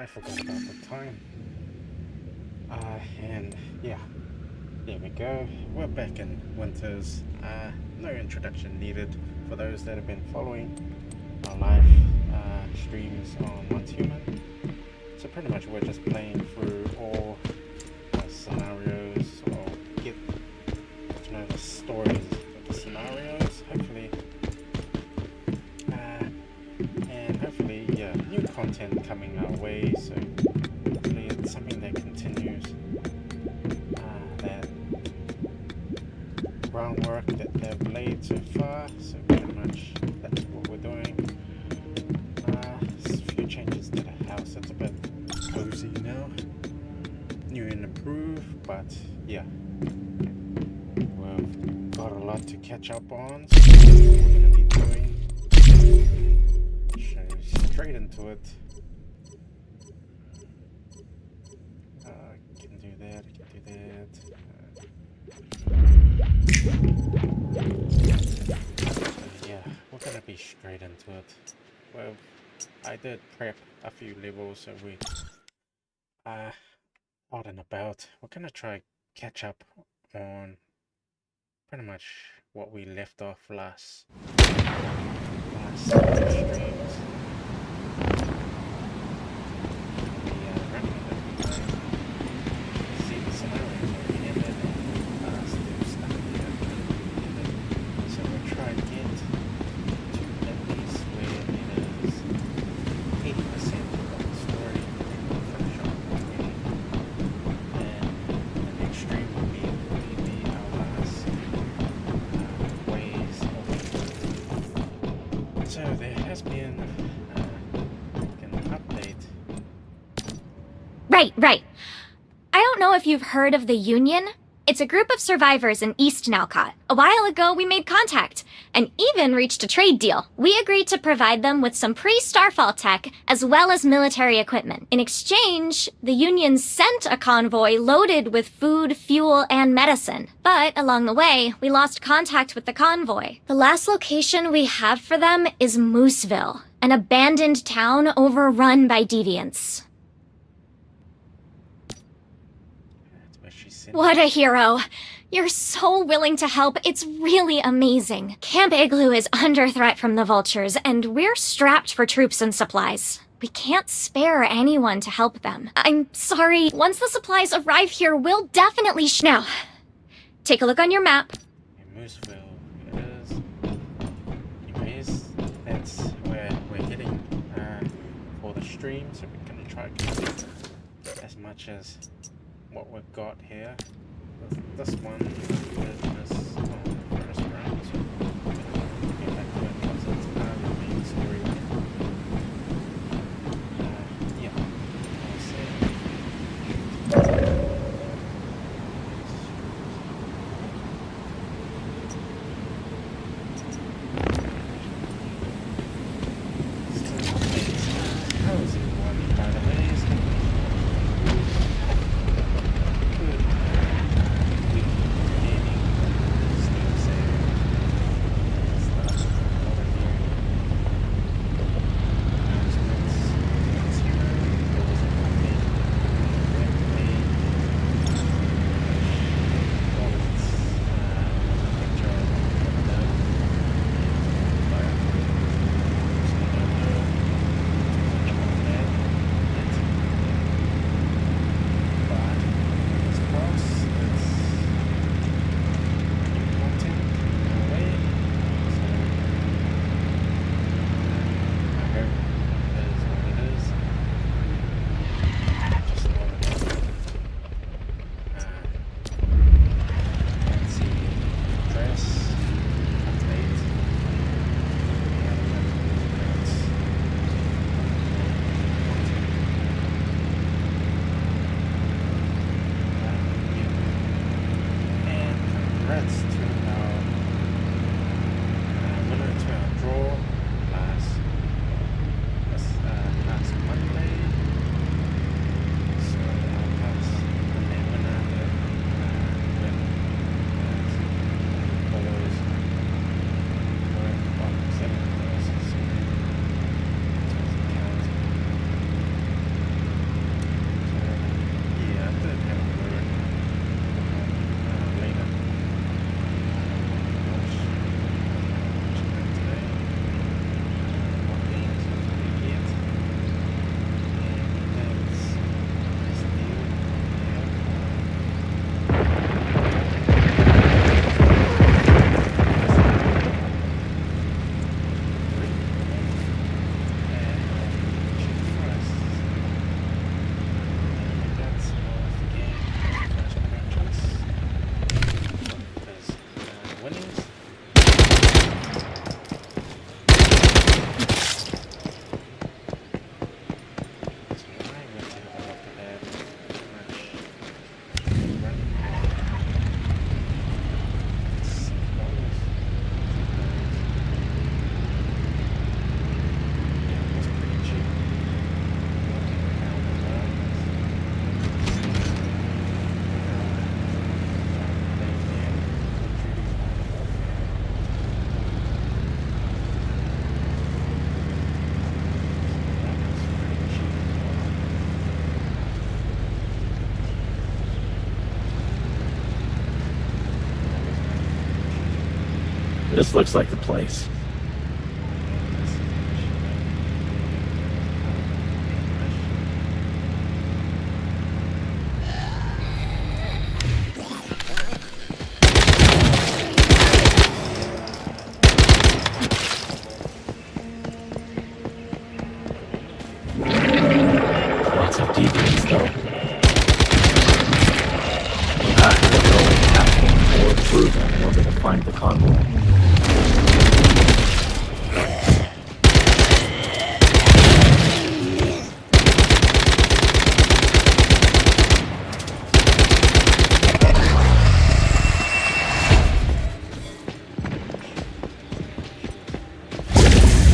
I forgot about the time. And yeah, there we go. We're back in Winters. No introduction needed for those that have been following our live streams on Once Human. So pretty much we're just playing through all scenarios, or get to know the stories of the scenarios, hopefully. And hopefully, yeah, new content coming our way, so hopefully it's something that continues that groundwork that they've laid so far. So pretty much that's what we're doing. There's a few changes to the house. It's a bit cozy now, new and improved, but yeah, we've got a lot to catch up on, so what we're going to be doing. Straight into it. Can do that, yeah, we're gonna be straight into it. Well, I did prep a few levels, so we out and about. We're gonna try catch up on pretty much what we left off last streams. See the scenarios already ended, still stuck here. So we'll try to get to at least where it is 80% of the story finish off already. And the next stream will be our last ways of. So there has been an update. Right. I don't know if you've heard of the Union. It's a group of survivors in East Nalcott. A while ago, we made contact, and even reached a trade deal. We agreed to provide them with some pre-Starfall tech, as well as military equipment. In exchange, the Union sent a convoy loaded with food, fuel, and medicine. But along the way, we lost contact with the convoy. The last location we have for them is Mooseville, an abandoned town overrun by deviants. What a hero. You're so willing to help. It's really amazing. Camp Igloo is under threat from the vultures, and we're strapped for troops and supplies. We can't spare anyone to help them. I'm sorry. Once the supplies arrive here, we'll definitely Now, take a look on your map. Mooseville, it is. Anyways, that's where we're heading for the stream, so we're going to try to complete as much as what we've got here. This one is first round, so get back to it because it's part of the main story. Yeah, I'll say. How is everyone, by the way? This looks like the place. Lots of deviants, though. More proof in order to find the convoy.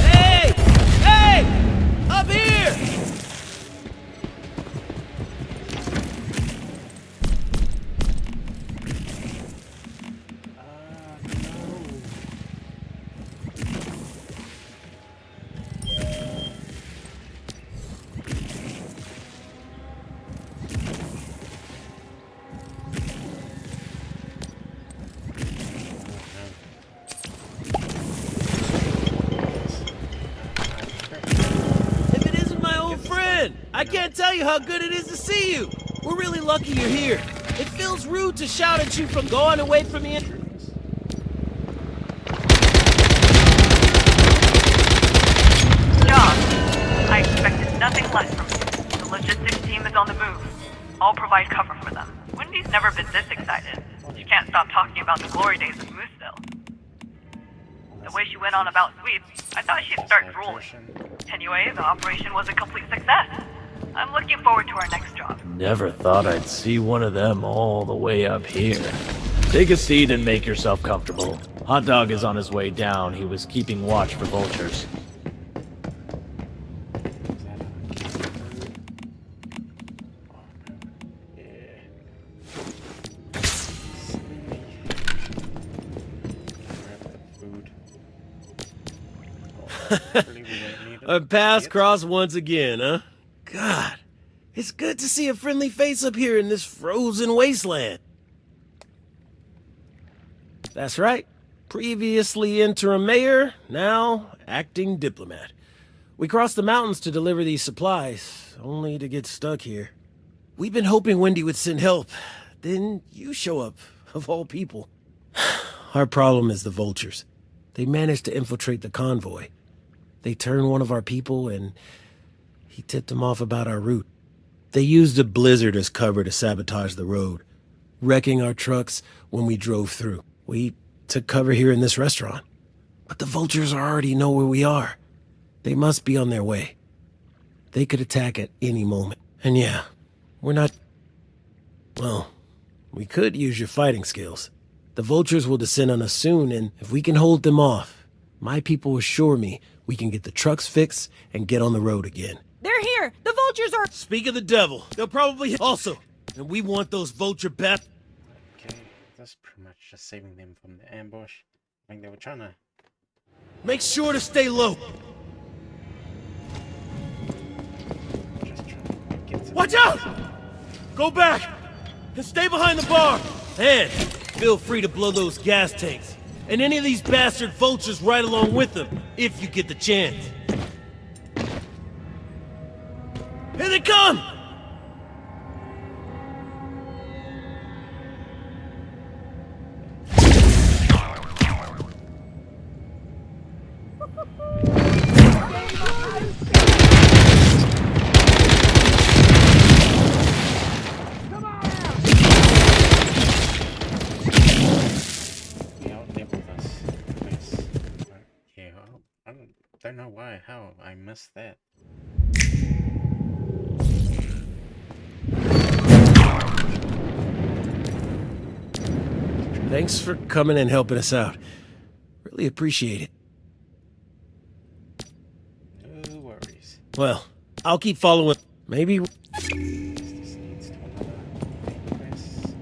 Hey! Hey! Up here! If it isn't my old friend, I can't tell you how good it is to see you. We're really lucky you're here. It feels rude to shout at you from going away from the entrance. John, I expected nothing less from you. The logistics team is on the move. I'll provide cover for them. Wendy's never been this excited. She can't stop talking about the glory days of Mooseville. The way she went on about sweeps, I thought she'd start drooling. Anyway, the operation was a complete success. I'm looking forward to our next job. Never thought I'd see one of them all the way up here. Take a seat and make yourself comfortable. Hot Dog is on his way down. He was keeping watch for vultures. Our paths cross once again, huh? God, it's good to see a friendly face up here in this frozen wasteland. That's right. Previously interim mayor, now acting diplomat. We crossed the mountains to deliver these supplies, only to get stuck here. We've been hoping Wendy would send help. Then you show up, of all people. Our problem is the vultures. They managed to infiltrate the convoy. They turned one of our people, and he tipped them off about our route. They used a blizzard as cover to sabotage the road, wrecking our trucks when we drove through. We took cover here in this restaurant. But the vultures already know where we are. They must be on their way. They could attack at any moment. And yeah, we're not... Well, we could use your fighting skills. The vultures will descend on us soon, and if we can hold them off, my people assure me we can get the trucks fixed and get on the road again. They're here! The vultures are— Speak of the devil. They'll probably also. And we want those vulture bat... Okay, that's pretty much just saving them from the ambush. I think they were trying to... Make sure to stay low. Just trying to get to Watch out! Go back! And stay behind the bar! And feel free to blow those gas tanks. And any of these bastard vultures right along with them, if you get the chance. Here they come! Don't know how I missed that. Thanks for coming and helping us out. Really appreciate it. No worries. Well, I'll keep following. Maybe... This leads to another quest.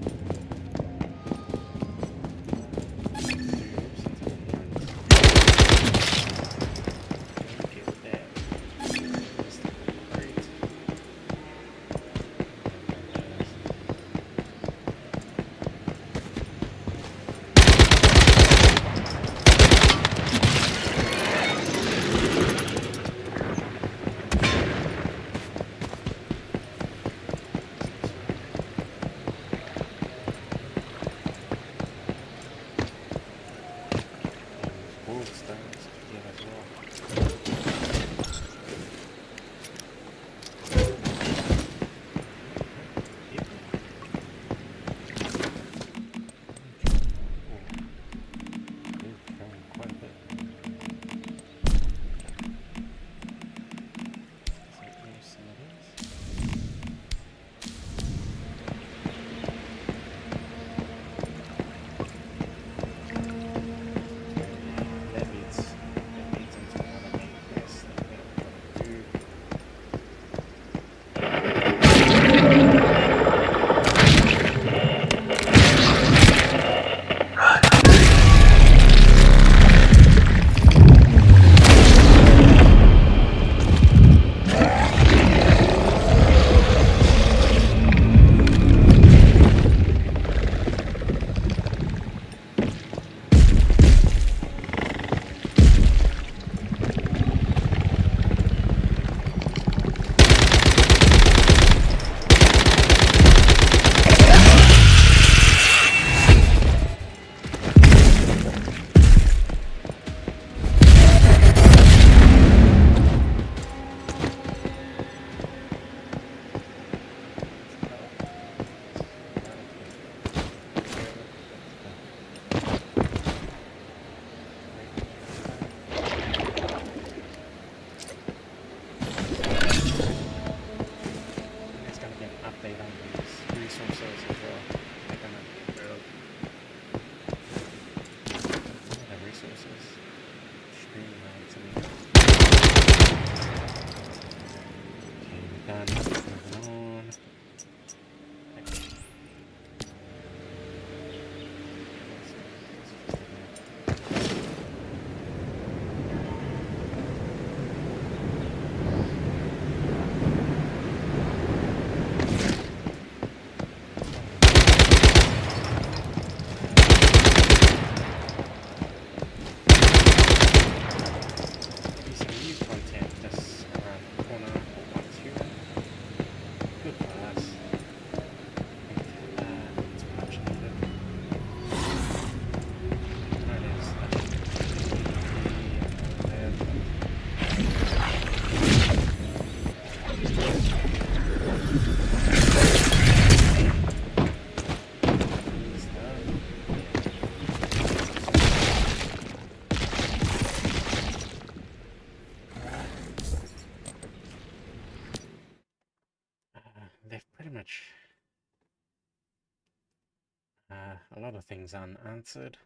a lot of things unanswered.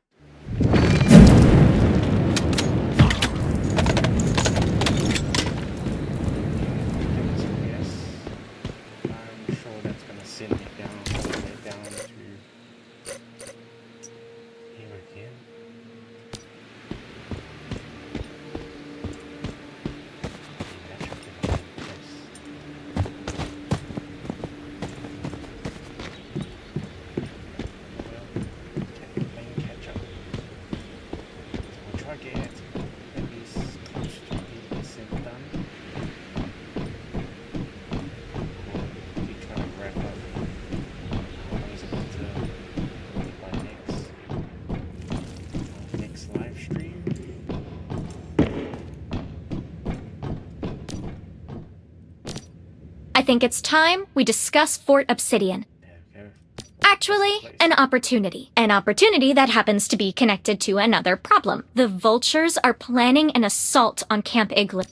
Yes, I'm sure that's gonna send me down all the way down to here again. That should be the right place. Playing catch up. We'll try get at least close to 80% done. We'll keep trying to wrap up. I was about to leave by next live stream. I think it's time we discuss Fort Obsidian. There we go. Actually, an opportunity. An opportunity that happens to be connected to another problem. The Vultures are planning an assault on Camp Igloo.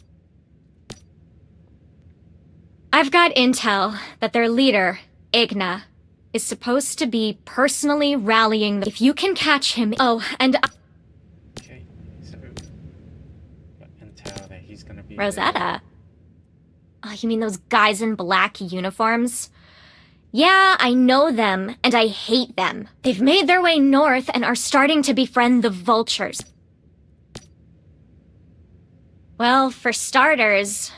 I've got intel that their leader, Igna, is supposed to be personally rallying them. If you can catch him... Oh, and... Okay, so got intel that he's gonna be Rosetta? Oh, you mean those guys in black uniforms? Yeah, I know them, and I hate them. They've made their way north and are starting to befriend the Vultures. Well, for starters,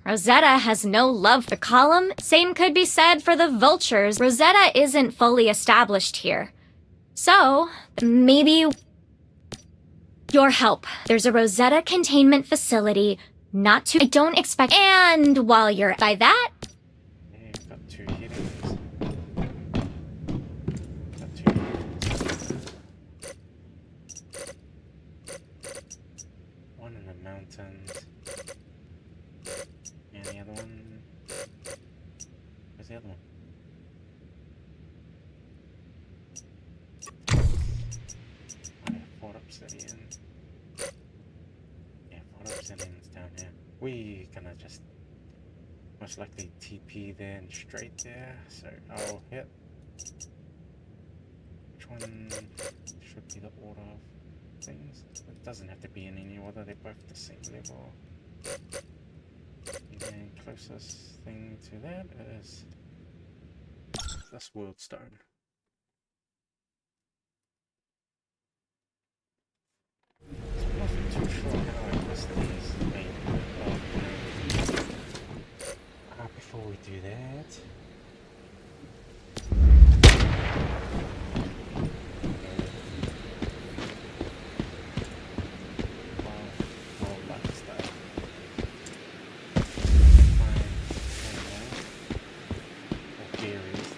Rosetta has no love for the column. Same could be said for the Vultures. Rosetta isn't fully established here. So, maybe... your help. There's a Rosetta containment facility, not too... I don't expect... And while you're by that... Yeah, got 2 healings. Got 2 healings. One in the mountains. And the other one... Where's the other one? Oh yeah, Fort Obsidian. Yeah, Fort Obsidian's down here. We gonna just most likely TP there and straight there, so I'll hit. Which one should be the order of things? It doesn't have to be in any order, they're both the same level. And then closest thing to that is this world stone. I wasn't too sure how I missed these before we do that. Well, luck stuff. Or theories.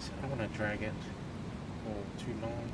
So I don't want to drag it for too long.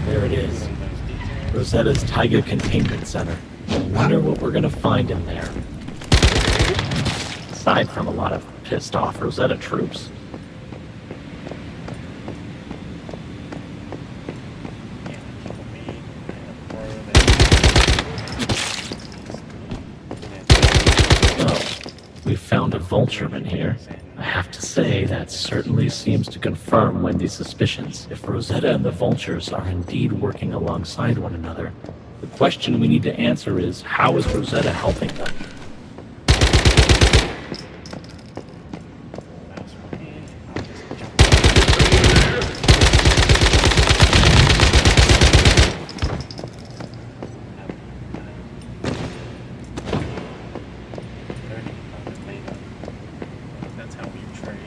There it is. Rosetta's Taiga Containment Center. I wonder what we're gonna find in there. Aside from a lot of pissed off Rosetta troops. Oh, we found a vultureman here. I have to say, that certainly seems to confirm Wendy's suspicions. If Rosetta and the vultures are indeed working alongside one another, the question we need to answer is, how is Rosetta helping them? That's how we trade.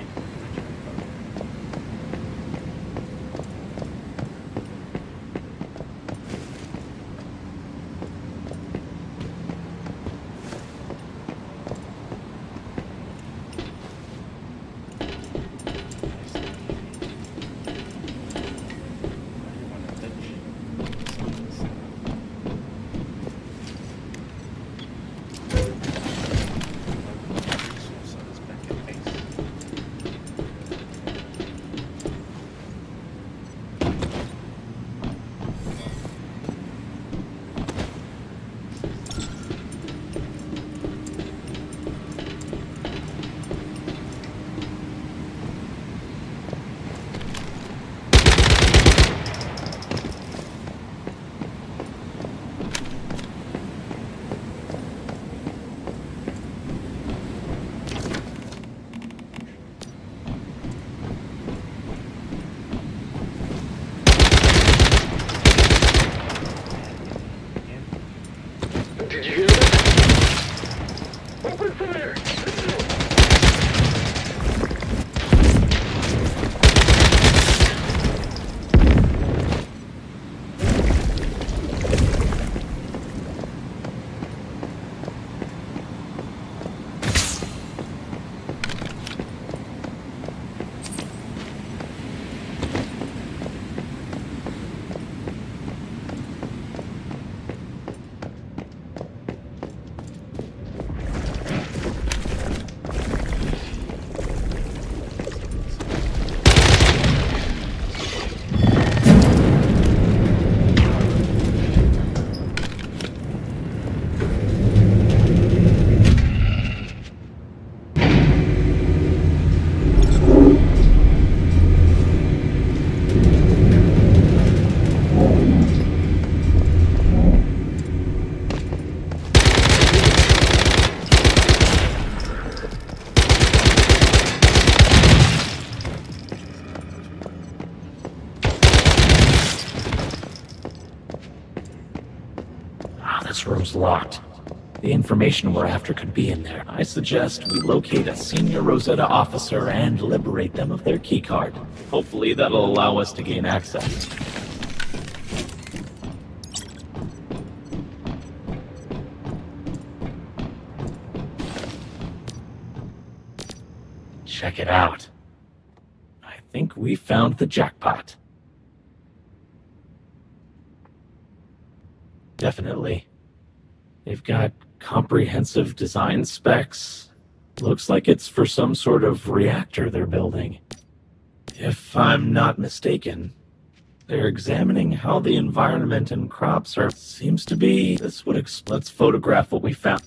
This room's locked. The information we're after could be in there. I suggest we locate a senior Rosetta officer and liberate them of their keycard. Hopefully that'll allow us to gain access. Check it out. I think we found the jackpot. Definitely. They've got comprehensive design specs. Looks like it's for some sort of reactor they're building. If I'm not mistaken, they're examining how the environment and crops are. Seems to be. Let's photograph what we found.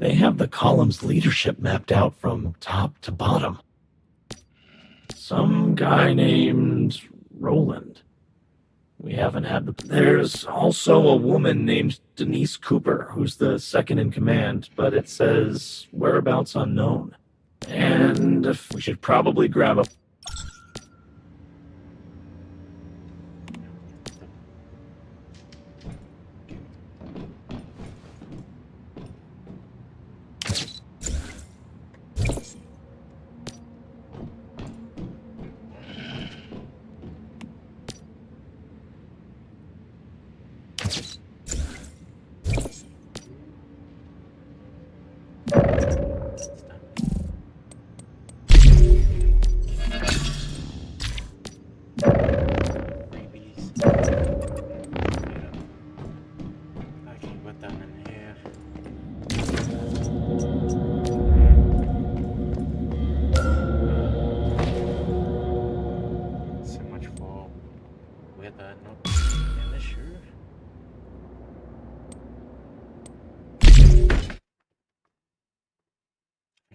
They have the column's leadership mapped out from top to bottom. Some guy named Roland. We haven't had the... There's also a woman named Denise Cooper, who's the second in command, but it says whereabouts unknown. And we should probably grab a...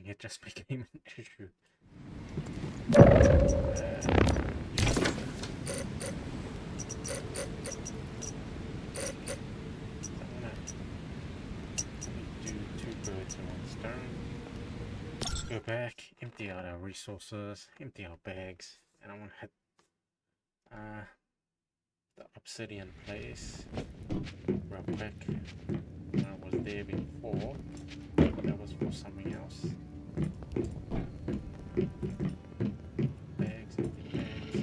It just became an issue. Do two birds in one stone. Go back, empty out our resources, empty our bags, and I want to hit the obsidian place real quick. I was there before, that was for something else. Bags, empty bags.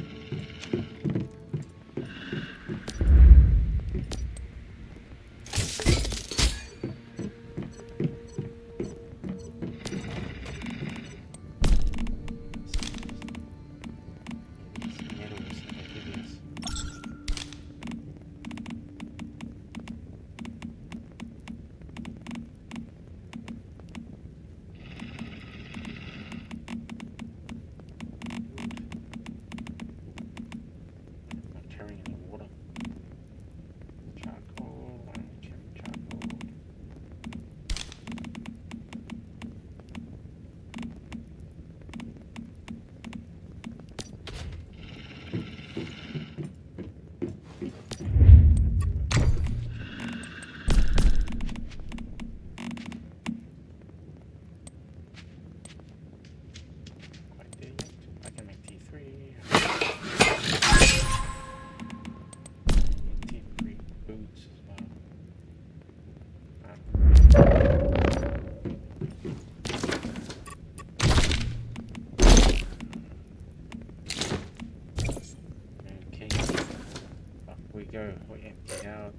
Go, we empty out.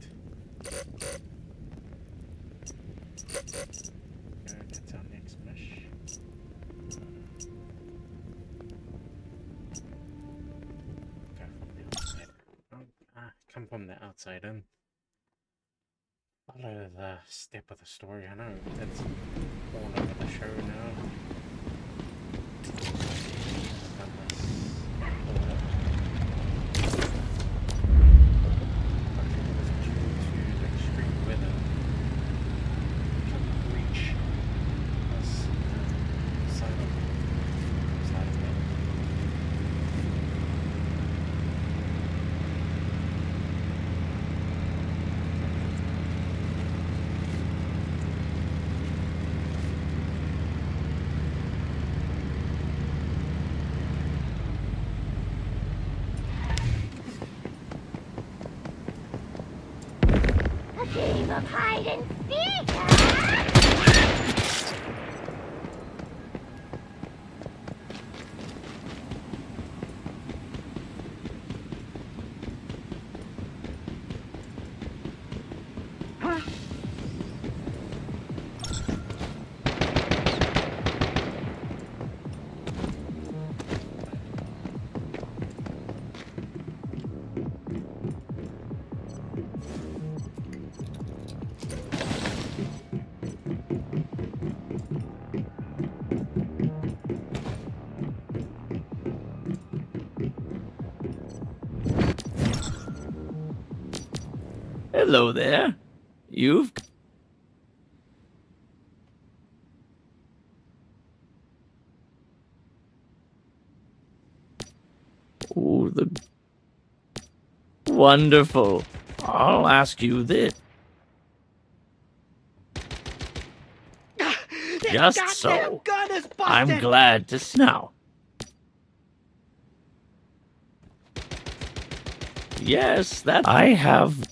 That's our next mission. from the outside in. Follow the step of the story. I know it's all over the show now. Game of hide and seek! Hello there. You've... Ooh, the... Wonderful. I'll ask you this. Just so. I'm glad to know. Yes, that I have...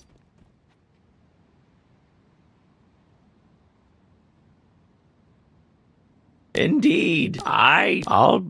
Indeed, I'll...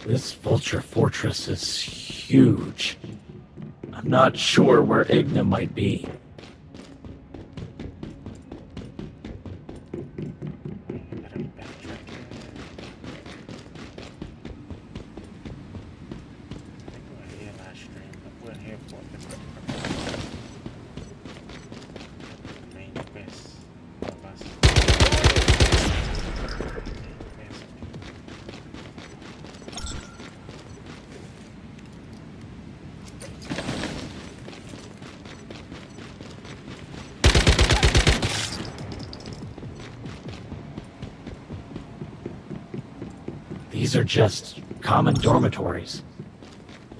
This Vulture Fortress is huge. I'm not sure where Igna might be. These are just common dormitories.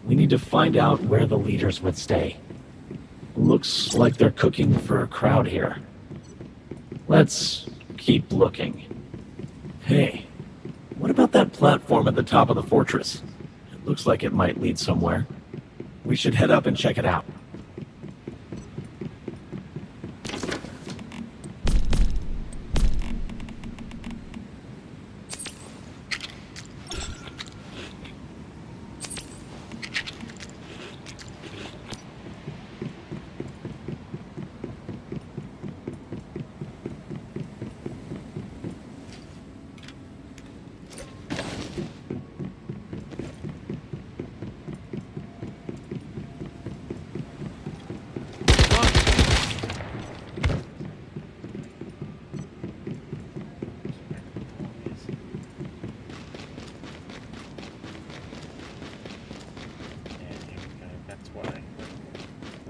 We need to find out where the leaders would stay. Looks like they're cooking for a crowd here. Let's keep looking. Hey, what about that platform at the top of the fortress? It looks like it might lead somewhere. We should head up and check it out.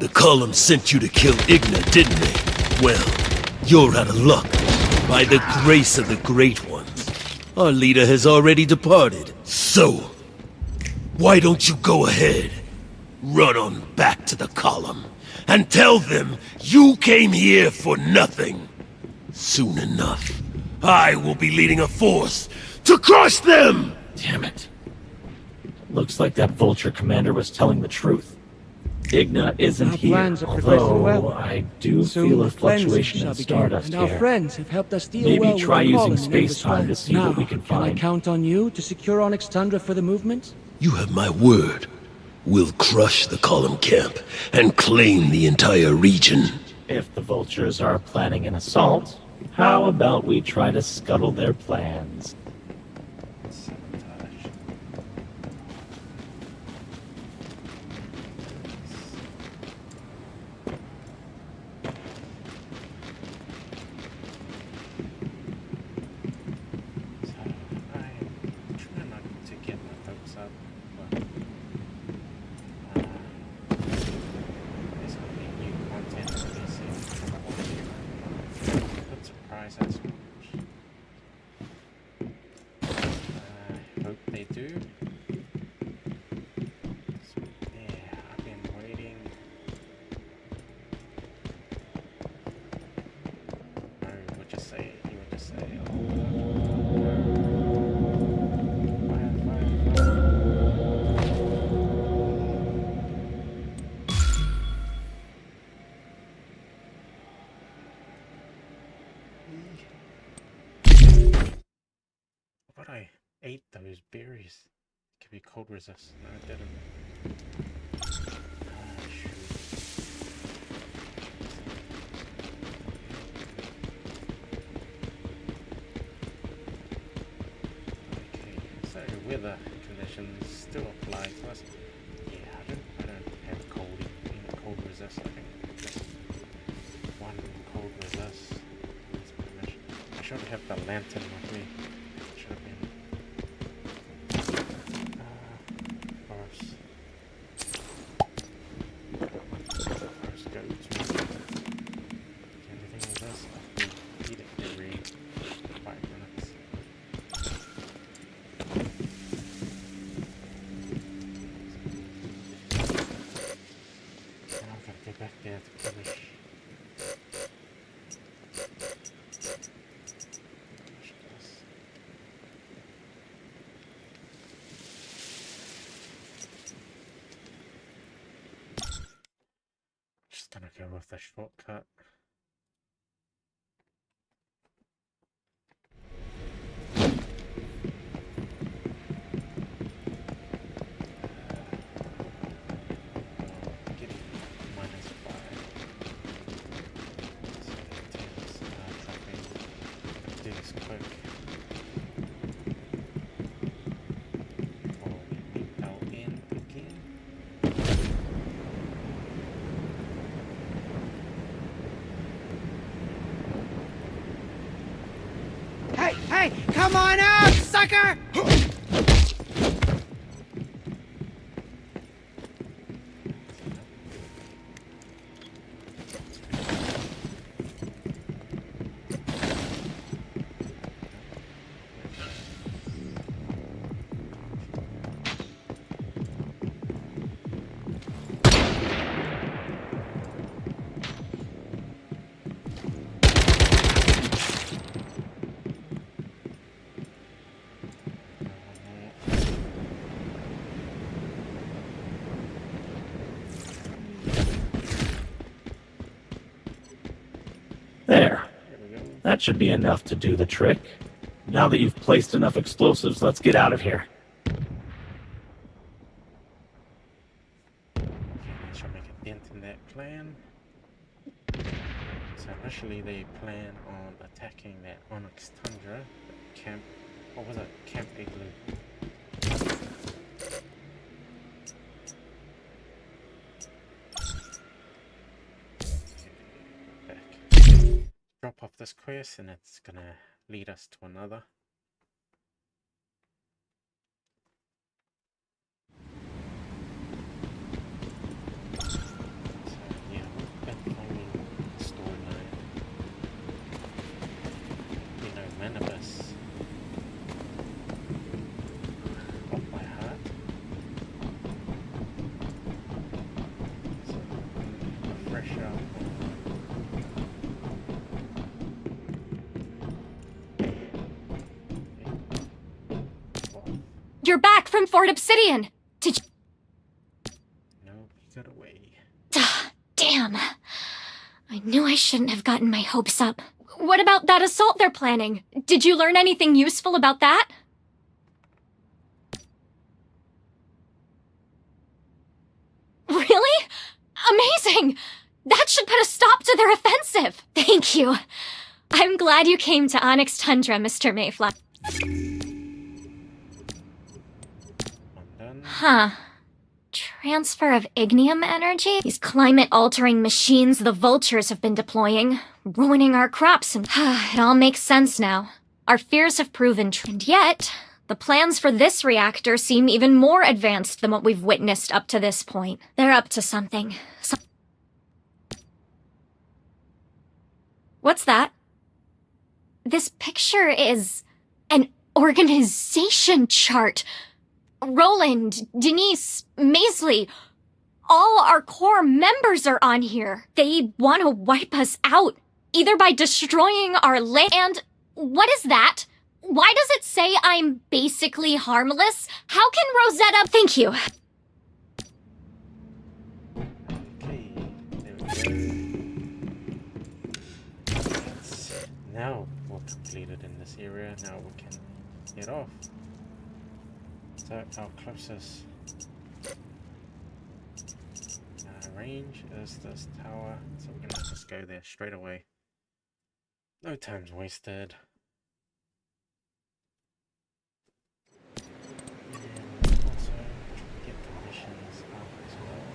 The column sent you to kill Igna, didn't they? Well, you're out of luck. By the grace of the Great Ones, our leader has already departed. So, why don't you go ahead? Run on back to the column and tell them you came here for nothing. Soon enough, I will be leading a force to crush them! Damn it. Looks like that Vulture commander was telling the truth. Igna isn't Our here, plans are progressing although well. I do Soon feel a the cleansing fluctuation shall in begin, Stardust and our here. friends have helped us deal Maybe well try with the using column and space-time to see now, what we can Can I find. count on you to secure Onyx Tundra for the movement? You have my word. We'll crush the column camp and claim the entire region. If the Vultures are planning an assault, how about we try to scuttle their plans? Sabotage. So I'm trying not to get my hopes up, but there's gonna be new content releasing from One. Good surprise, that's much. I hope they do. Yeah, I've been waiting. Oh, would you say? He would just say, fire, fire, fire. But I ate those berries. Could be cold resist. No, I didn't. Ah, shoot. Okay, so weather conditions still apply to us. Yeah, I don't have cold resist. I think just one cold resist. That's pretty much. I should have the lantern with me. Should have been. First go to anything with this. I eat it every 5 minutes. And I've got to go back there to finish. Finish this. Just gonna go with the shortcut. Getting -5. So the temps are dropping. Do this quick. Before we meet our end again. Hey, hey, come on out, sucker! There. There we go. That should be enough to do the trick. Now that you've placed enough explosives, let's get out of here. Okay, I shall make a dent in that plan. So initially they plan on attacking that Onyx Tundra, the camp, what was it? Camp Igloo. Back. Drop off this quest and it's gonna lead us to another. So Manibus. Oh, my heart. So, refresher. You're back from Fort Obsidian. Did you... No, he got away. Damn. I knew I shouldn't have gotten my hopes up. What about that assault they're planning? Did you learn anything useful about that? Really? Amazing! That should put a stop to their offensive! Thank you. I'm glad you came to Onyx Tundra, Mr. Mayfly. Undone. Huh. Transfer of ignium energy? These climate-altering machines the vultures have been deploying, ruining our crops, and it all makes sense now. Our fears have proven true. And yet, the plans for this reactor seem even more advanced than what we've witnessed up to this point. They're up to something. What's that? This picture is an organization chart. Roland, Denise, Maisley, all our core members are on here. They want to wipe us out, either by destroying our land. What is that? Why does it say I'm basically harmless? How can Rosetta... Thank you. Okay, there we go. Now we're completed in this area. Now we can get off. So our closest range is this tower, so we're gonna just go there straight away. No time's wasted. And also get the missions up as well.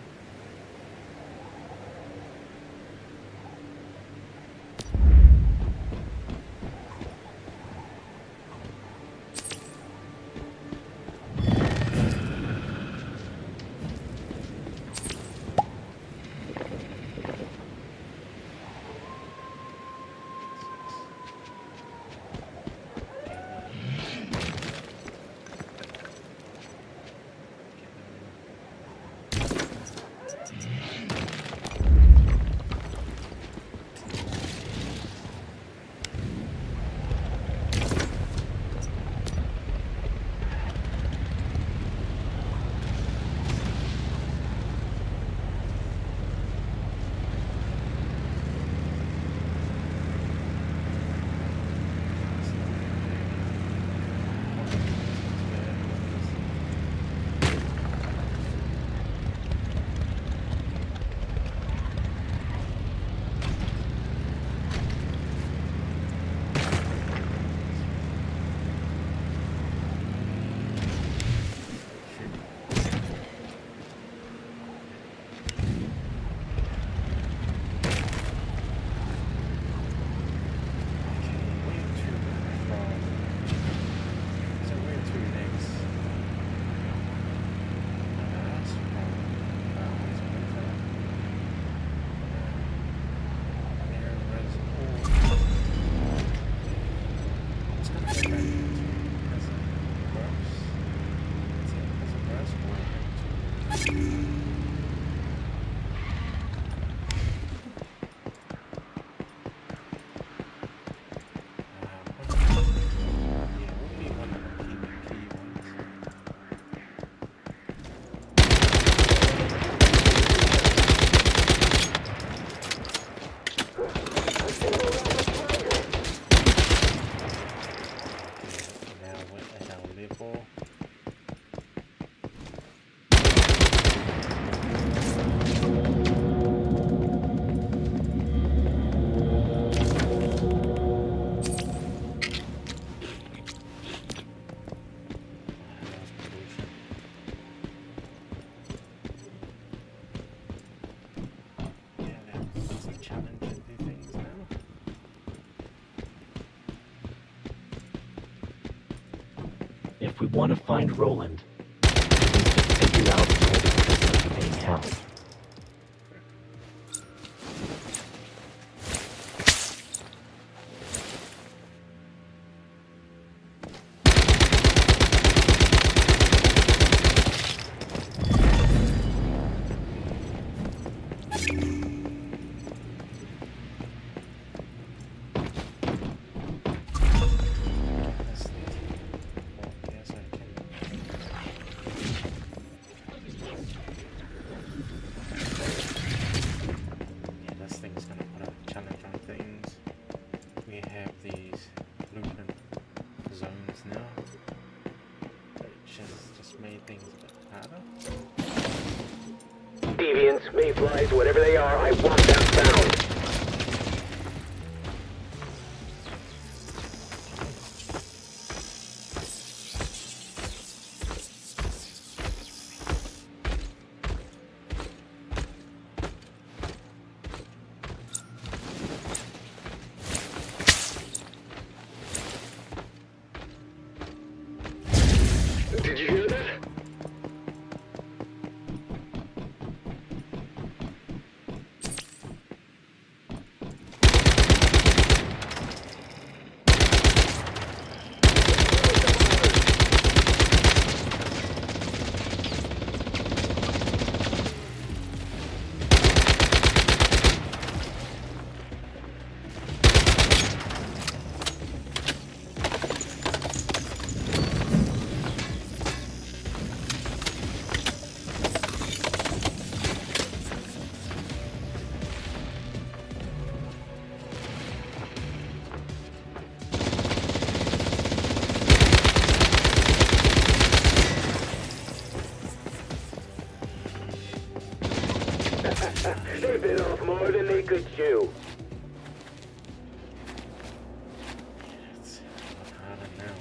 If we want to find Roland, we need to figure out where the prisoners being held. Deviants, mayflies, whatever they are, I want them found. Did you hear that? They bit off more than they could chew. It's harder now.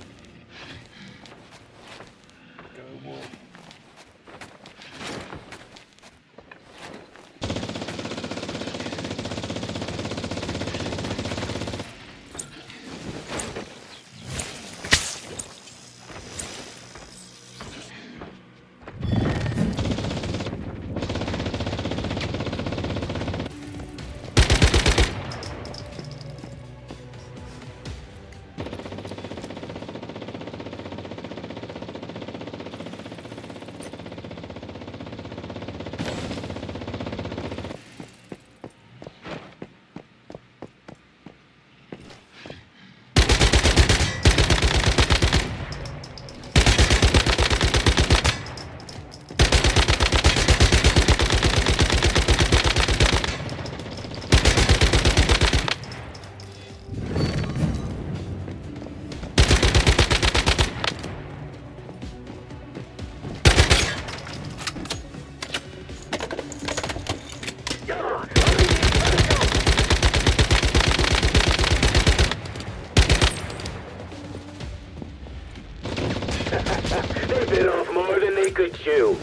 Go, wolf. They bit off more than they could chew.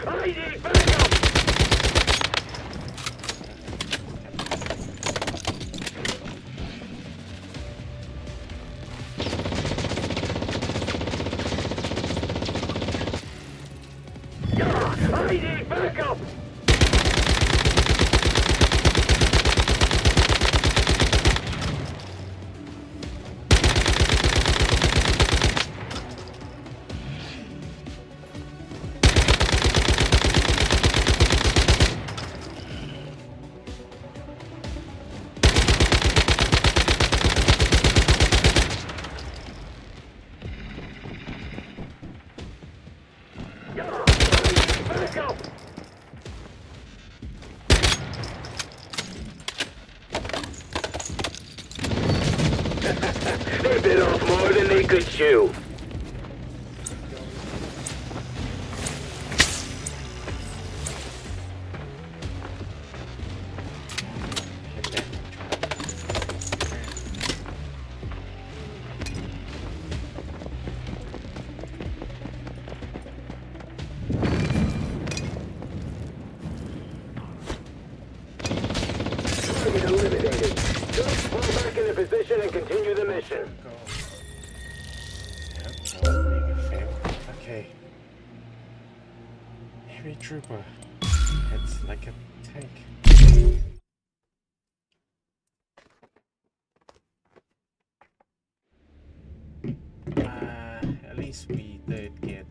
I need backup! I need backup! Backup! They bit off more than they could chew. Target eliminated. Just fall back into position and continue the mission. Yep, well, being a fail. Okay. Heavy trooper. It's like a tank. least we did get.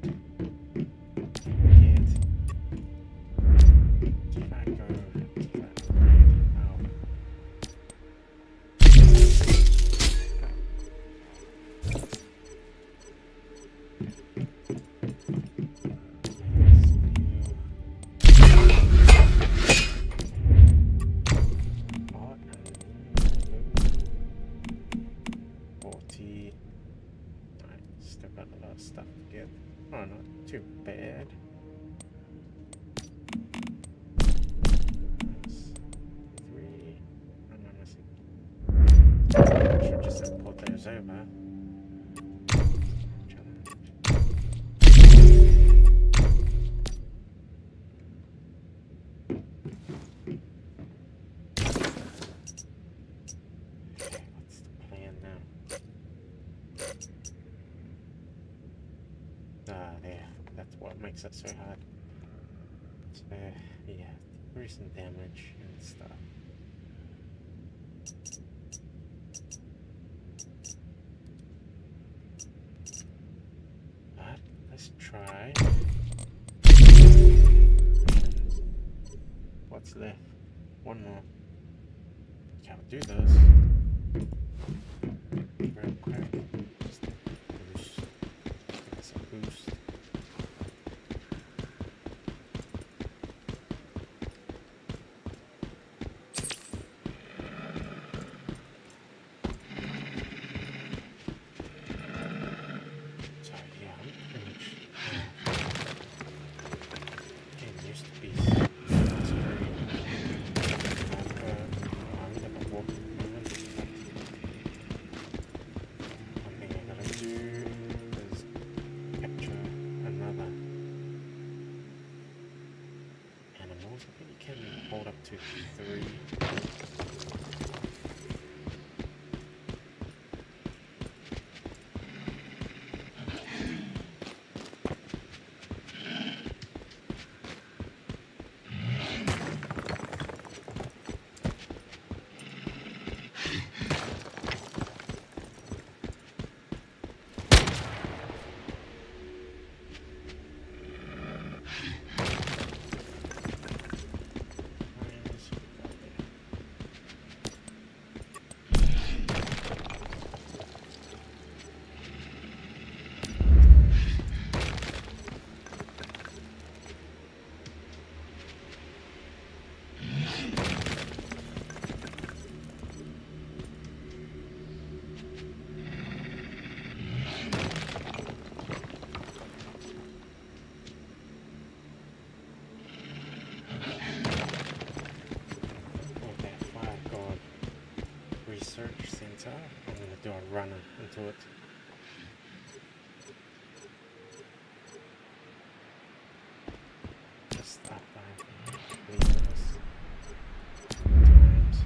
Try and go. Still got a lot of stuff to get. Oh, not too bad. Three. What am I missing? Should just import those over. What's the plan now? There. That's what makes it so hard. So, yeah, recent damage and stuff. But let's try. What's left? One more. Can't do this. Real quick. Just boost. That's a boost. So yeah, I'm pretty much getting used to beasts. It's very I'm gonna walk movement. One thing I gotta do is capture another animal. I think you can hold up to 3. Research center. I'm gonna do a run into it. Just stop by leaving this times.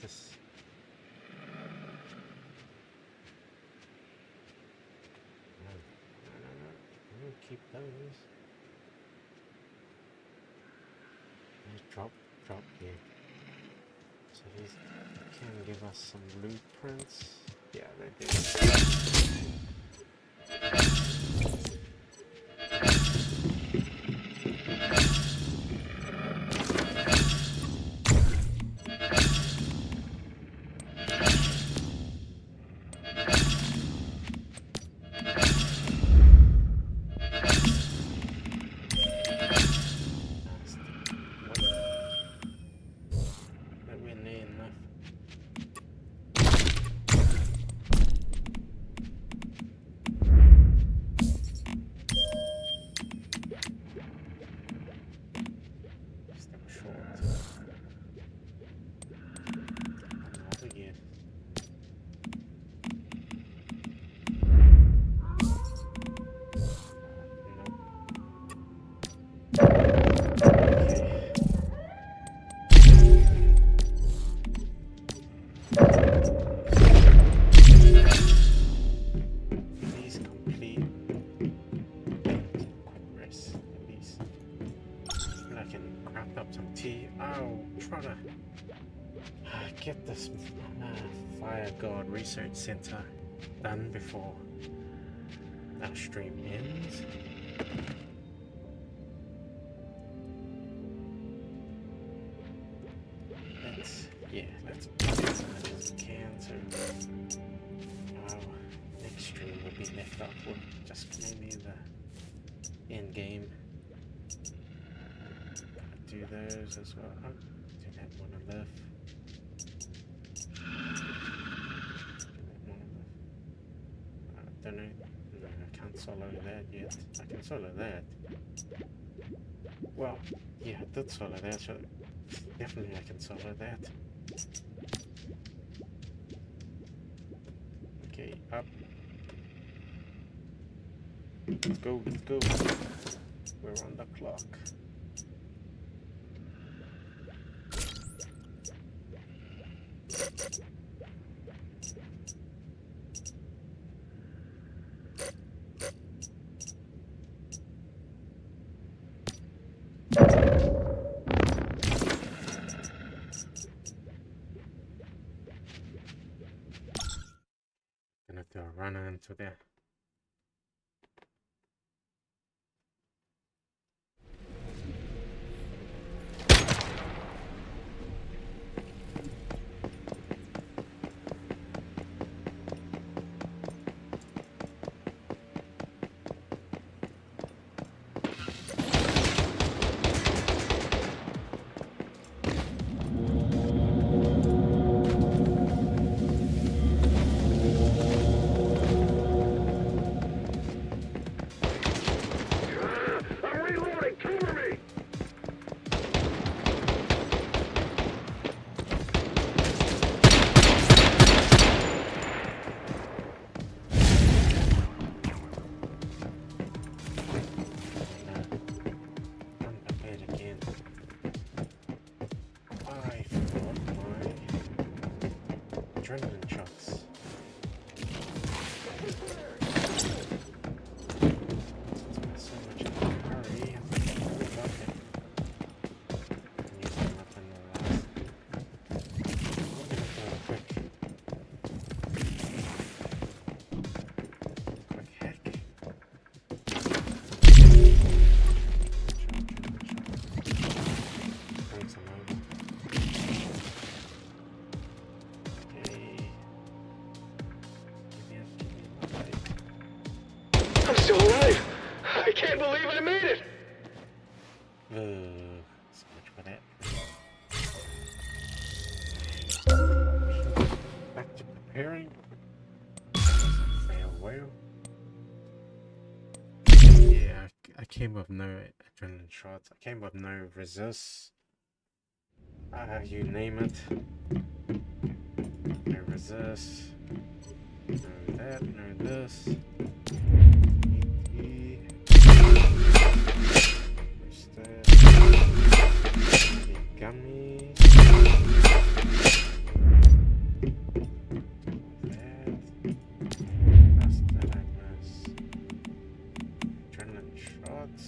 This no. We'll keep those. Just drop here. So these can give us some blueprints. Yeah, they do. Get this Fire God Research Center done before our stream ends. Let's put as much as we can so our next stream will be left up with just maybe the end game. Do those as well. Oh, do that monolith. Don't know. No, I can't solo that yet. I can solo that. Well, yeah, I did solo that, so definitely I can solo that. Okay, up. Let's go, let's go. We're on the clock. Gonna do a run into there. Adrenaline shots. So much in a hurry. I'm got it. I'm using them up in the last. I'm gonna do a quick hack. Bring some over. I'm still alive! I can't believe I made it! So much for that. Back to preparing. Farewell. Yeah, I came with no adrenaline shots. I came with no resist. You name it. No resist. No that, no this. Gummy. Adrenaline shots.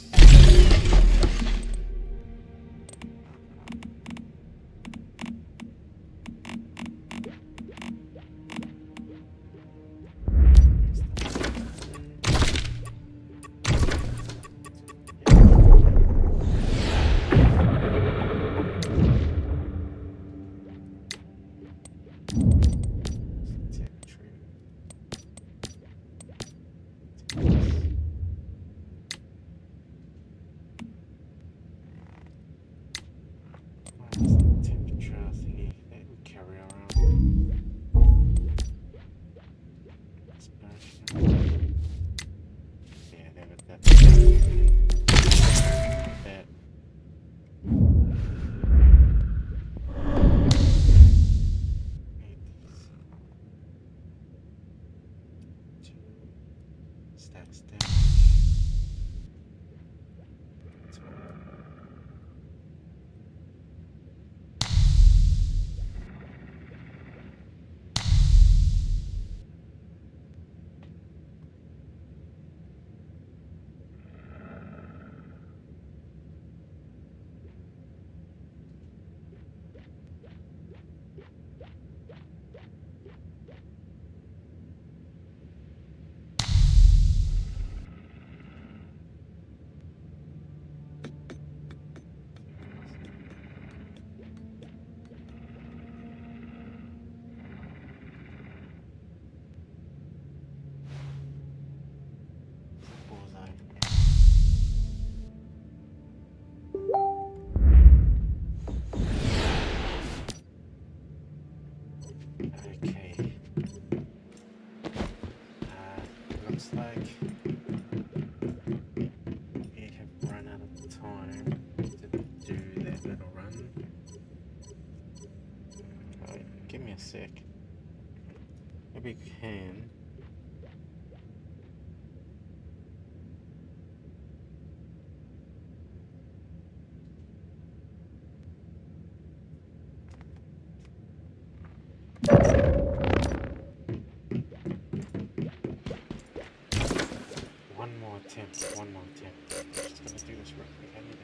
attempt. One more attempt. Just gonna do this real quick. I need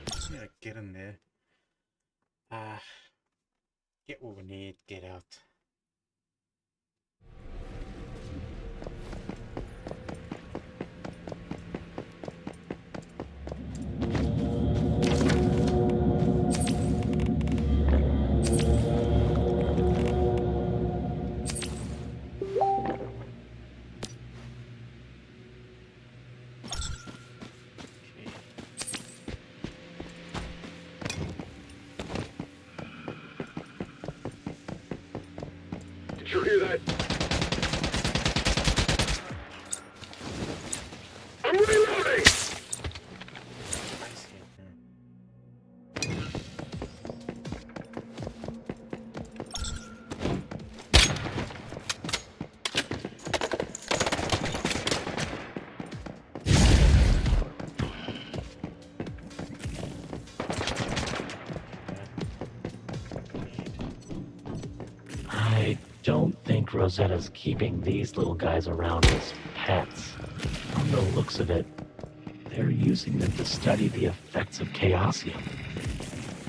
to, just need to get in there. Get what we need, get out. Did you hear that? I'm reloading! I don't think Rosetta's keeping these little guys around as pets. From the looks of it, they're using them to study the effects of chaosium.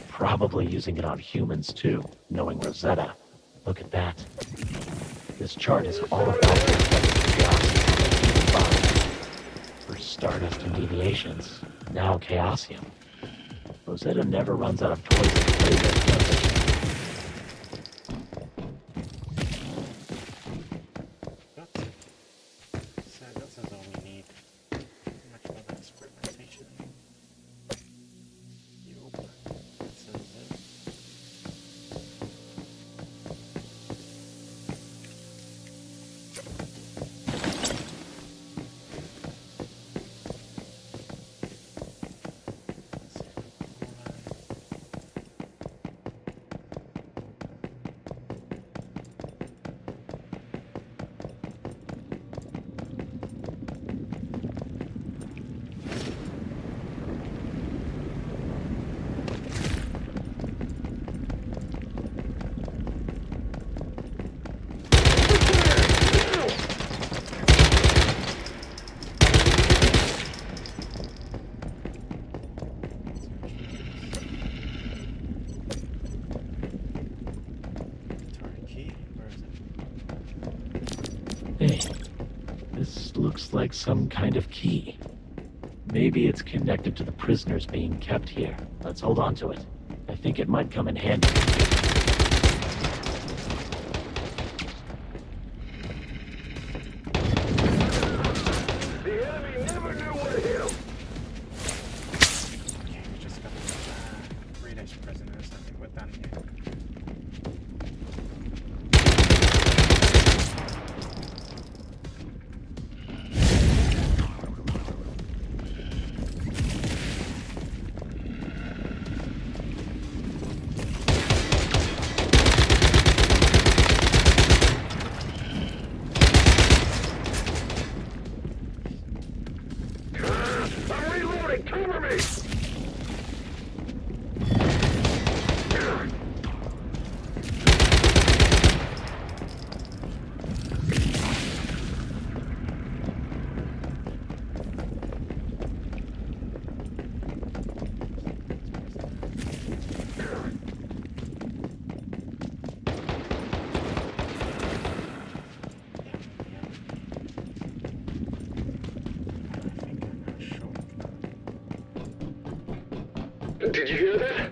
Probably using it on humans too, knowing Rosetta. Look at that. This chart is all about the effects of chaosium. First stardust and deviations, now chaosium. Rosetta never runs out of toys to play with, does it? That's all we need. Much for that experimentation. Yup. That's it. Hey, this looks like some kind of key. Maybe it's connected to the prisoners being kept here. Let's hold on to it. I think it might come in handy. The enemy never knew what hit him! Okay, we just got 3 days prisoners. I think we're done here. I'm reloading! Cover me! Did you hear that?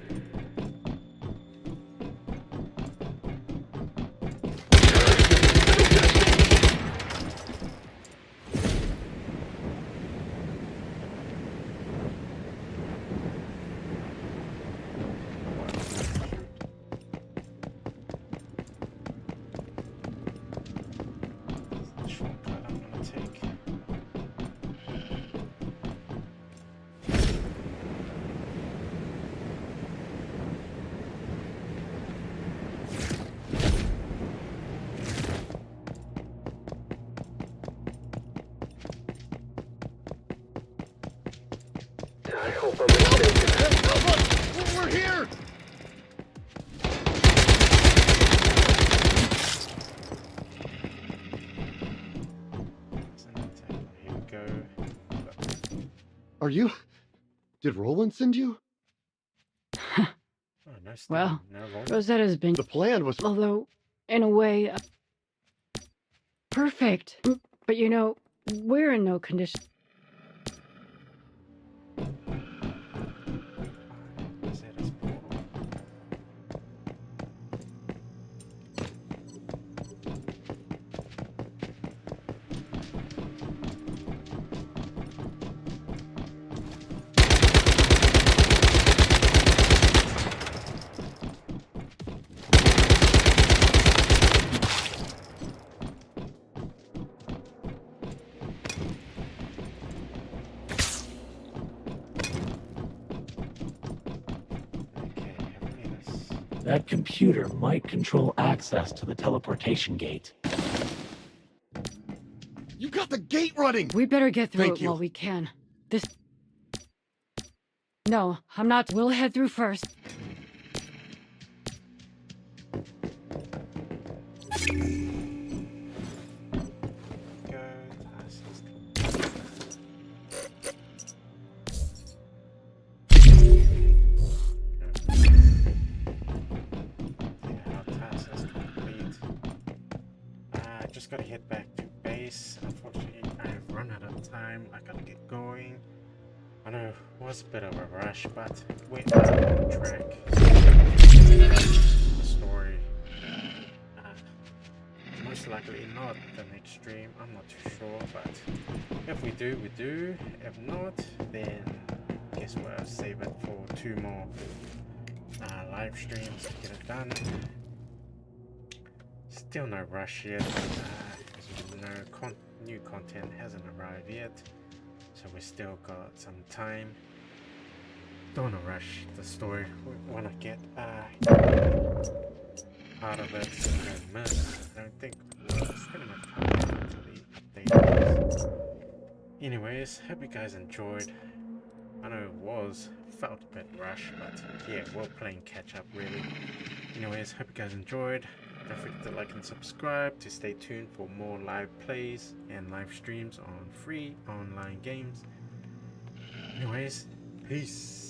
The shortcut I'm gonna take. I hope I'm mistaken. We're here! Here we go. Are you? Did Roland send you? Oh, no Steam, Well, no Roland. Rosetta's been, The plan was. although, in a way, perfect. But you know, we're in no condition. Rosetta's portal. Okay, hopefully this. That computer might control access to the teleportation gate. You got the gate running! We better get through Thank it you. while we can. This. No, I'm not. We'll head through first. Go task. Yeah, our task is complete. I just gotta head back to base. Unfortunately, I've run out of time. I gotta get going. I know it was a bit of a rush, but we're on track. The story. Most likely not the next stream. I'm not too sure, but if we do, we do. If not, then guess we'll save it for 2 more live streams to get it done. Still no rush yet. No new content hasn't arrived yet, so we still got some time. Don't wanna rush the story. We wanna get part of it so we don't miss. I don't think we'll spend enough time until the update. Anyways, hope you guys enjoyed. I know it felt a bit rushed, but yeah, we're playing catch up really. Anyways, hope you guys enjoyed. Don't forget to like and subscribe to stay tuned for more live plays and live streams on free online games. Anyways, peace.